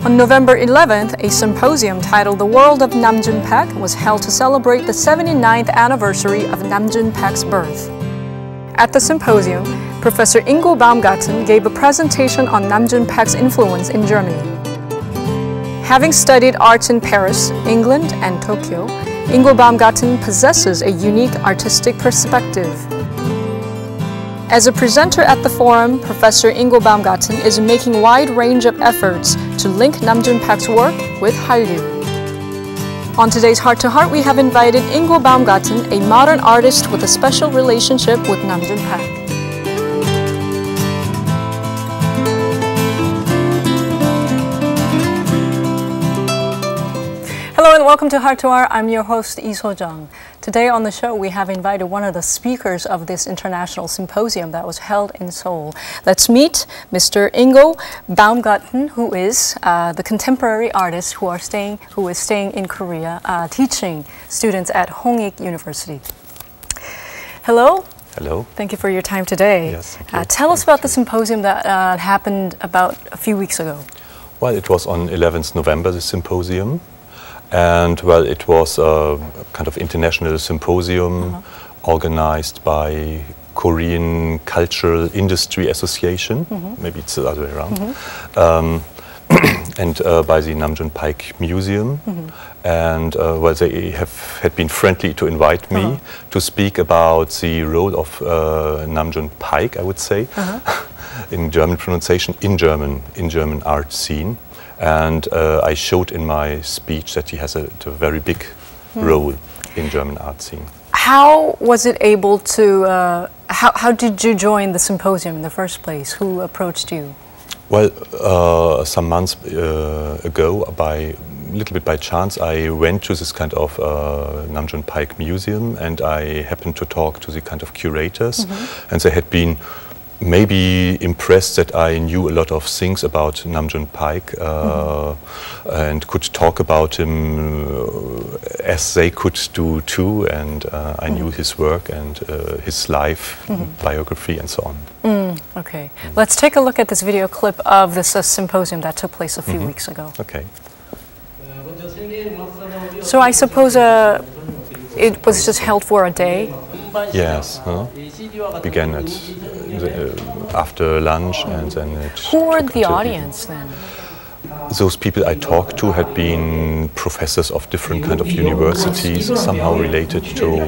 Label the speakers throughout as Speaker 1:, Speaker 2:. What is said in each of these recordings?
Speaker 1: On November 11th, a symposium titled The World of Nam June Paik was held to celebrate the 79th anniversary of Nam June Paik's birth. At the symposium, Professor Ingo Baumgarten gave a presentation on Nam June Paik's influence in Germany. Having studied arts in Paris, England, and Tokyo, Ingo Baumgarten possesses a unique artistic perspective. As a presenter at the forum, Professor Ingo Baumgarten is making a wide range of efforts to link Nam June Paik's work with Hallyu. On today's Heart to Heart, we have invited Ingo Baumgarten, a modern artist with a special relationship with Nam June Paik. Hello and welcome to Heart to Heart. I'm your host, Lee So-jung. Today on the show, we have invited one of the speakers of this international symposium that was held in Seoul. Let's meet Mr. Ingo Baumgarten, who is the contemporary artist who is staying in Korea, teaching students at Hongik University. Hello.
Speaker 2: Hello.
Speaker 1: Thank you for your time today.
Speaker 2: Yes, thank you.
Speaker 1: Tell us about the symposium that happened about a few weeks ago.
Speaker 2: Well, it was on 11th November, the symposium. And well, it was a kind of international symposium organized by Korean Cultural Industry Association, maybe it's the other way around, and by the Nam June Paik Museum. And well, they had been friendly to invite me to speak about the role of Nam June Paik, I would say, in German pronunciation, in German art scene. And I showed in my speech that he has a very big role in German art scene.
Speaker 1: How was it able to, how did you join the symposium in the first place? Who approached you?
Speaker 2: Well, some months ago, a little bit by chance, I went to this kind of Nam June Paik museum, and I happened to talk to the kind of curators, and they had been maybe impressed that I knew a lot of things about Nam June Paik and could talk about him as they could do too, and I knew his work and his life, biography and so on.
Speaker 1: Okay, let's take a look at this video clip of this symposium that took place a few weeks ago.
Speaker 2: Okay.
Speaker 1: So I suppose it was just held for a day?
Speaker 2: Yes, began at after lunch, and then it.
Speaker 1: Who were the audience then?
Speaker 2: Those people I talked to had been professors of different kind of universities, somehow related to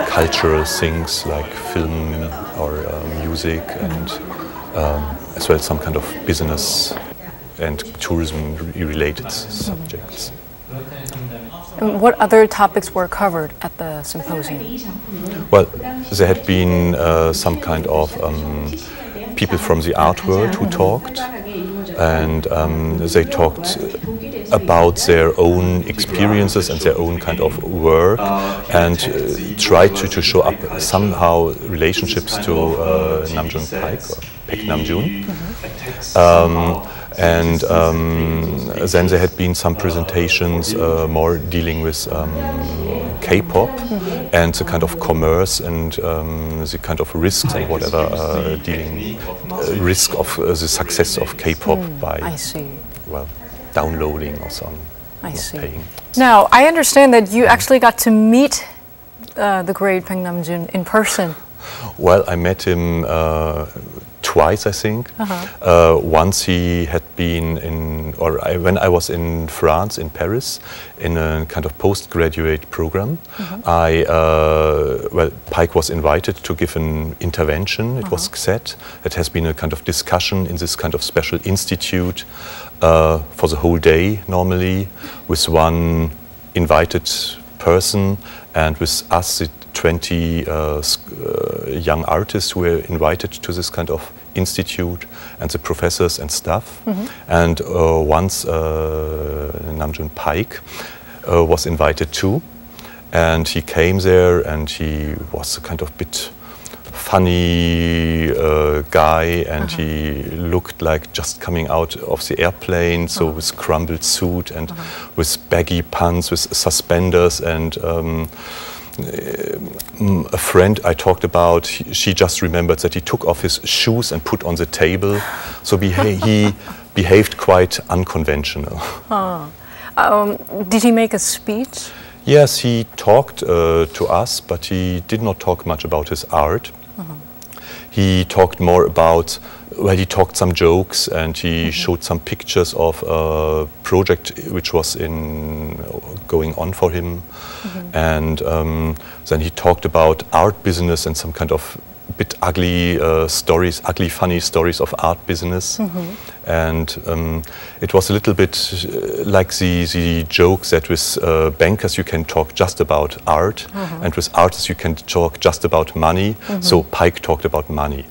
Speaker 2: cultural things like film or music, and as well as some kind of business and tourism related subjects.
Speaker 1: And what other topics were covered at the symposium?
Speaker 2: Well, there had been some kind of people from the art world who talked, and they talked about their own experiences and their own kind of work, and tried to show up somehow relationships to Nam June Paik, or Paik Nam June. And then there had been some presentations more dealing with K-pop and the kind of commerce and the kind of risks and whatever risk of the success of K-pop by well, downloading or so on, not paying.
Speaker 1: Now, I understand that you actually got to meet the great Paik Nam June in person.
Speaker 2: Well, I met him twice, I think. Once he had been when I was in France, in Paris, in a kind of postgraduate program. Well, Paik was invited to give an intervention. It was said. It has been a kind of discussion in this kind of special institute for the whole day, normally, with one invited person, and with us, the 20 young artists who were invited to this kind of institute, and the professors and staff. And once Nam June Paik was invited too, and he came there, and he was a kind of bit funny guy, and he looked like just coming out of the airplane, so with crumpled suit and with baggy pants, with suspenders, and a friend I talked about, she just remembered that he took off his shoes and put on the table. So he behaved quite unconventional.
Speaker 1: Did he make a speech?
Speaker 2: Yes, he talked to us, but he did not talk much about his art. He talked more about, well, he talked some jokes and he showed some pictures of a project which was going on for him. And then he talked about art business and some kind of bit ugly stories, funny stories of art business. And it was a little bit like the joke that with bankers you can talk just about art, and with artists you can talk just about money. So Paik talked about money.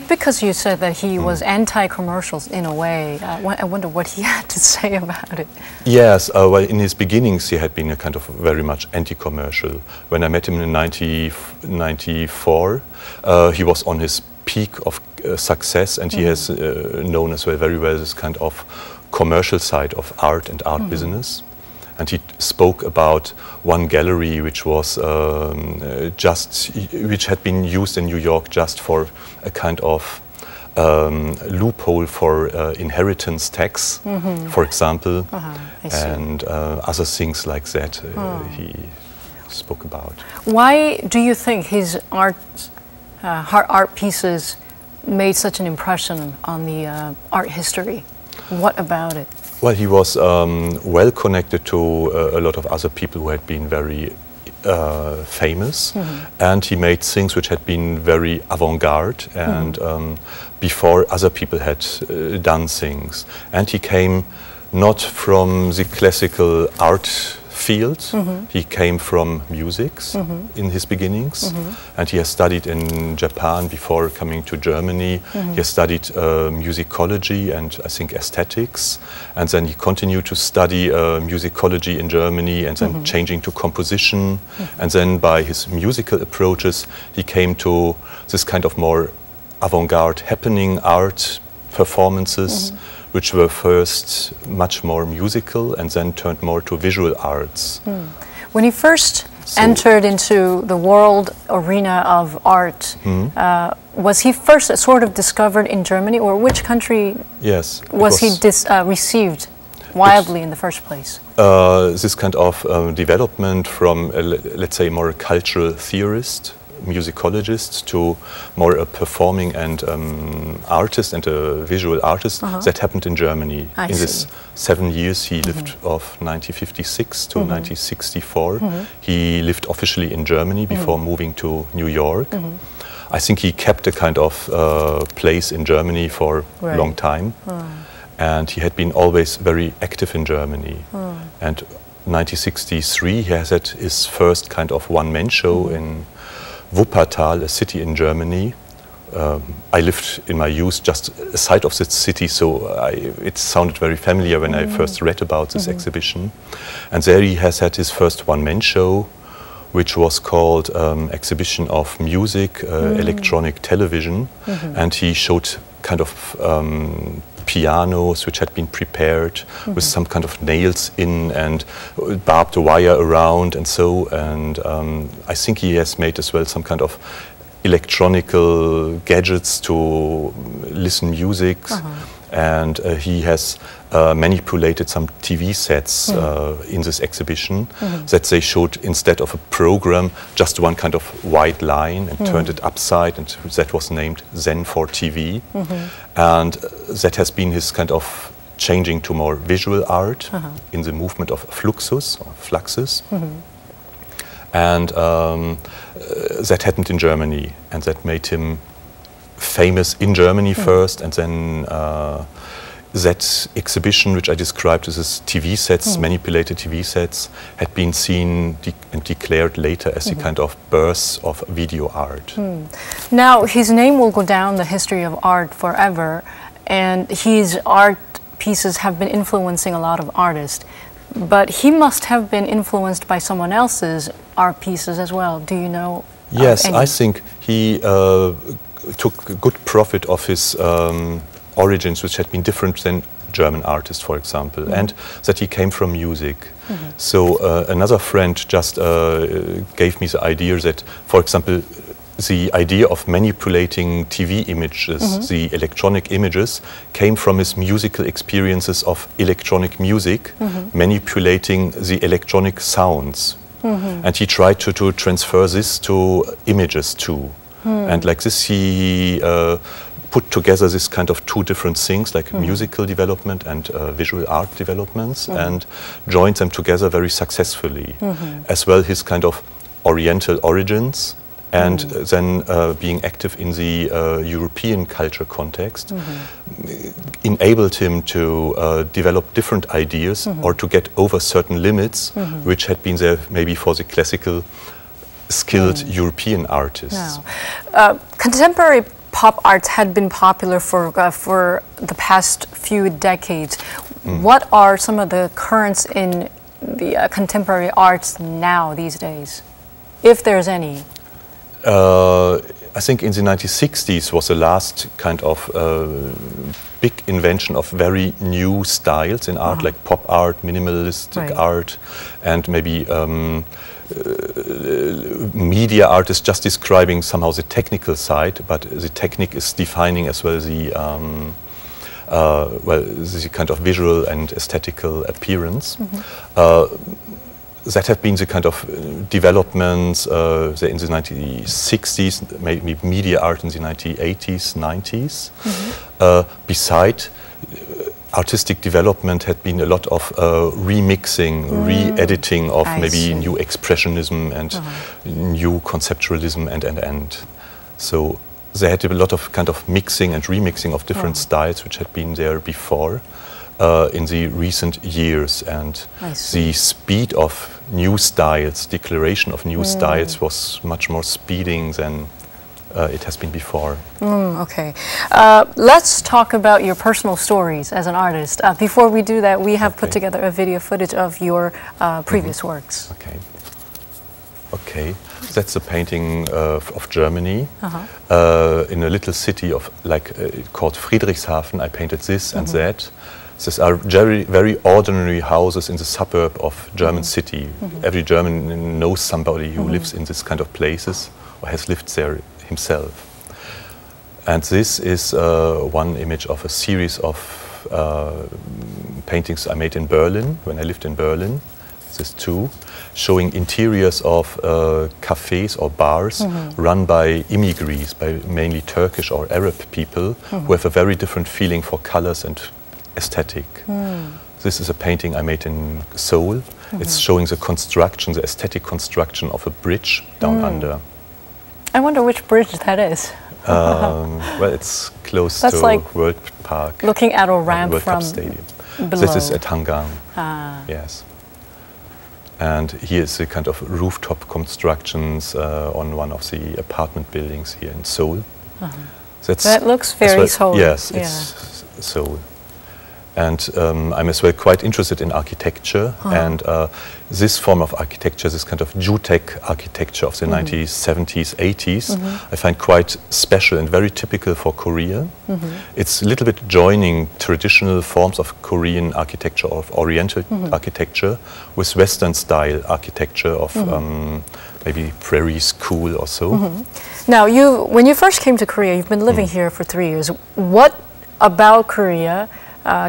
Speaker 1: Because you said that he was anti-commercials in a way, I wonder what he had to say about it.
Speaker 2: Yes, well, in his beginnings he had been a kind of very much anti-commercial. When I met him in 1994, he was on his peak of success, and he has known as well very well this kind of commercial side of art and art business. And he spoke about one gallery which was which had been used in New York just for a kind of loophole for inheritance tax, for example, and other things like that he spoke about.
Speaker 1: Why do you think his art pieces made such an impression on the art history? What about it?
Speaker 2: Well, he was well connected to a lot of other people who had been very famous, and he made things which had been very avant-garde and before other people had done things. And he came not from the classical art field, he came from music in his beginnings, and he has studied in Japan before coming to Germany. He has studied musicology and I think aesthetics, and then he continued to study musicology in Germany, and then changing to composition, and then by his musical approaches he came to this kind of more avant-garde happening art performances, which were first much more musical and then turned more to visual arts.
Speaker 1: When he first entered into the world arena of art, was he first sort of discovered in Germany, or which country was he received wildly in the first place?
Speaker 2: This kind of development from, let's say, more a cultural theorist, musicologist, to more a performing and artist and a visual artist, that happened in Germany. In this 7 years he lived of 1956 to 1964. He lived officially in Germany before moving to New York. I think he kept a kind of place in Germany for a long time. And he had been always very active in Germany. And 1963 he has had his first kind of one-man show in Wuppertal, a city in Germany. I lived in my youth just aside of this city, so it sounded very familiar when I first read about this exhibition. And there he has had his first one-man show, which was called Exhibition of Music, Electronic Television. And he showed kind of pianos which had been prepared with some kind of nails in and barbed wire around and so, and I think he has made as well some kind of electronical gadgets to listen music, and he has manipulated some TV sets in this exhibition that they showed, instead of a program, just one kind of white line, and turned it upside, and that was named Zen for TV. And that has been his kind of changing to more visual art in the movement of fluxus. And that happened in Germany, and that made him famous in Germany first, and then that exhibition, which I described as his TV sets, manipulated TV sets, had been seen and declared later as the kind of birth of video art.
Speaker 1: Now, his name will go down the history of art forever, and his art pieces have been influencing a lot of artists. But he must have been influenced by someone else's art pieces as well. Do you know?
Speaker 2: Yes, I think he took good profit of his origins, which had been different than German artists, for example, and that he came from music. So another friend just gave me the idea that, for example, the idea of manipulating TV images, the electronic images, came from his musical experiences of electronic music, manipulating the electronic sounds. And he tried to transfer this to images too. And like this he put together this kind of two different things, like musical development and visual art developments, and joined them together very successfully. As well his kind of Oriental origins, and then being active in the European culture context enabled him to develop different ideas or to get over certain limits which had been there maybe for the classical skilled European artists.
Speaker 1: Now, contemporary pop art had been popular for the past few decades. What are some of the currents in the contemporary arts now these days, if there's any?
Speaker 2: I think in the 1960s was the last kind of big invention of very new styles in art, like pop art, minimalistic art, and maybe media art is just describing somehow the technical side, but the technique is defining as well the the kind of visual and aesthetical appearance. That have been the kind of developments in the 1960s, maybe media art in the 1980s, 90s. Beside artistic development had been a lot of remixing, re-editing of maybe new expressionism and new conceptualism and. So there had been a lot of kind of mixing and remixing of different styles which had been there before. In the recent years, and the speed of new styles, declaration of new styles was much more speeding than it has been before.
Speaker 1: Okay. Let's talk about your personal stories as an artist. Before we do that, we have put together a video footage of your previous works.
Speaker 2: Okay. Okay. That's a painting of Germany in a little city of called Friedrichshafen. I painted this and that. These are very ordinary houses in the suburb of German city. Every German knows somebody who lives in this kind of places or has lived there himself. And this is one image of a series of paintings I made in Berlin when I lived in Berlin. This too, showing interiors of cafes or bars run by immigrants, by mainly Turkish or Arab people who have a very different feeling for colors and aesthetic. This is a painting I made in Seoul. It's showing the construction, the aesthetic construction of a bridge down under.
Speaker 1: I wonder which bridge that is.
Speaker 2: Well, it's close to
Speaker 1: like
Speaker 2: World Park.
Speaker 1: Looking at a ramp
Speaker 2: World
Speaker 1: from
Speaker 2: Cup Stadium.
Speaker 1: below.
Speaker 2: This is at Hangang. Yes. And here is the kind of rooftop constructions on one of the apartment buildings here in Seoul.
Speaker 1: That looks very Seoul.
Speaker 2: Yes, it's Seoul. And I'm as well quite interested in architecture, and this form of architecture, this kind of Jutek architecture of the 1970s, 80s, I find quite special and very typical for Korea. It's a little bit joining traditional forms of Korean architecture, of Oriental architecture, with Western style architecture of maybe Prairie School or so.
Speaker 1: Now, when you first came to Korea, you've been living here for 3 years. What about Korea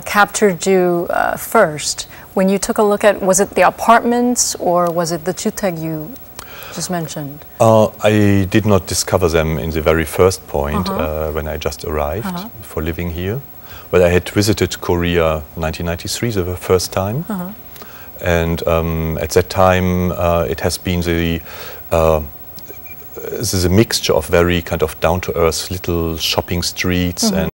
Speaker 1: captured you first? When you took a look at, was it the apartments or was it the jutek you just mentioned?
Speaker 2: I did not discover them in the very first point when I just arrived for living here. Well, I had visited Korea in 1993, the first time. And at that time it has been this is a mixture of very kind of down-to-earth little shopping streets and